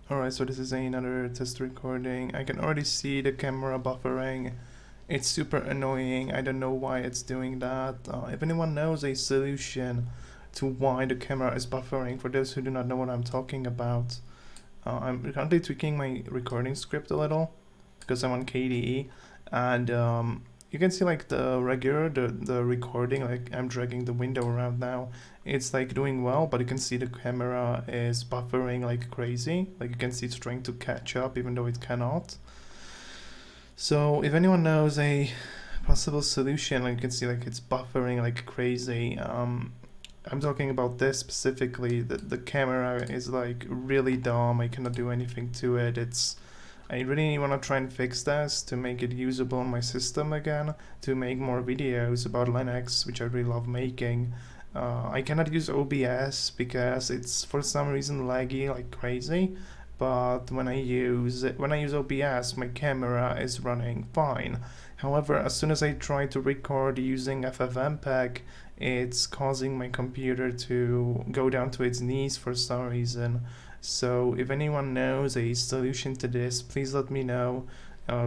Alright, so this is another test recording. I can already see the camera buffering. It's super annoying. I don't know why it's doing that. If anyone knows a solution to why the camera is buffering, for those who do not know what I'm talking about, I'm currently tweaking my recording script a little because I'm on KDE, and you can see like the recording, like I'm dragging the window around now. It's like doing well, but you can see the camera is buffering like crazy. Like you can see it's trying to catch up even though it cannot. So if anyone knows a possible solution, like you can see like it's buffering like crazy. I'm talking about this specifically. The camera is like really dumb. I cannot do anything to it. I really want to try and fix this to make it usable on my system again, to make more videos about Linux, which I really love making. I cannot use OBS because it's for some reason laggy like crazy, but when I use OBS, my camera is running fine. However, as soon as I try to record using ffmpeg, it's causing my computer to go down to its knees for some reason. So if anyone knows a solution to this, please let me know.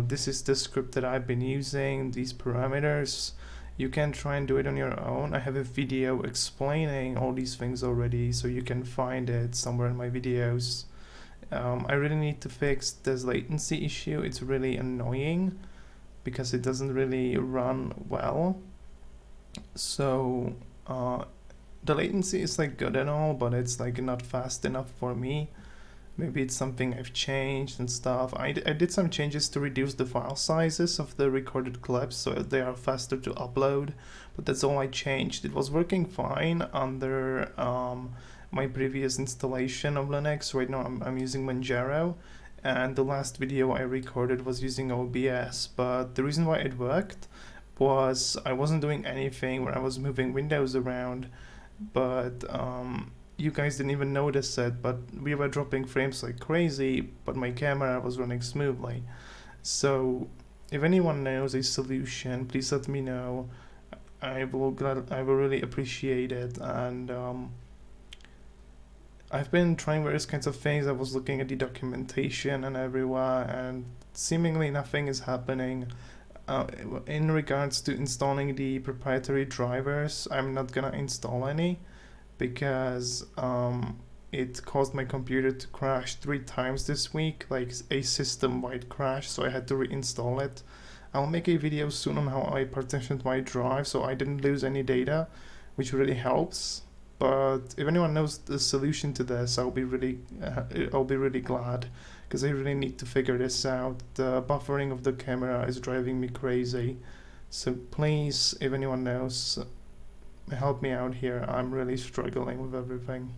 This is the script that I've been using, these parameters. You can try and do it on your own. I have a video explaining all these things already, so you can find it somewhere in my videos. I really need to fix this latency issue. It's really annoying because it doesn't really run well. So the latency is like good and all, but it's like not fast enough for me. Maybe it's something I've changed and stuff. I did some changes to reduce the file sizes of the recorded clips so they are faster to upload, but that's all I changed. It was working fine under my previous installation of Linux. Right now I'm using Manjaro, and the last video I recorded was using OBS, but the reason why it worked was I wasn't doing anything where I was moving windows around, but you guys didn't even notice it, but we were dropping frames like crazy, but my camera was running smoothly. So if anyone knows a solution, please let me know. I will really appreciate it. And I've been trying various kinds of things. I was looking at the documentation and everywhere, and seemingly nothing is happening. In regards to installing the proprietary drivers, I'm not gonna install any because it caused my computer to crash 3 times this week, like a system-wide crash, so I had to reinstall it. I'll make a video soon on how I partitioned my drive so I didn't lose any data, which really helps. But if anyone knows the solution to this, I'll be really glad, because I really need to figure this out. The buffering of the camera is driving me crazy. So please, if anyone knows, help me out here. I'm really struggling with everything.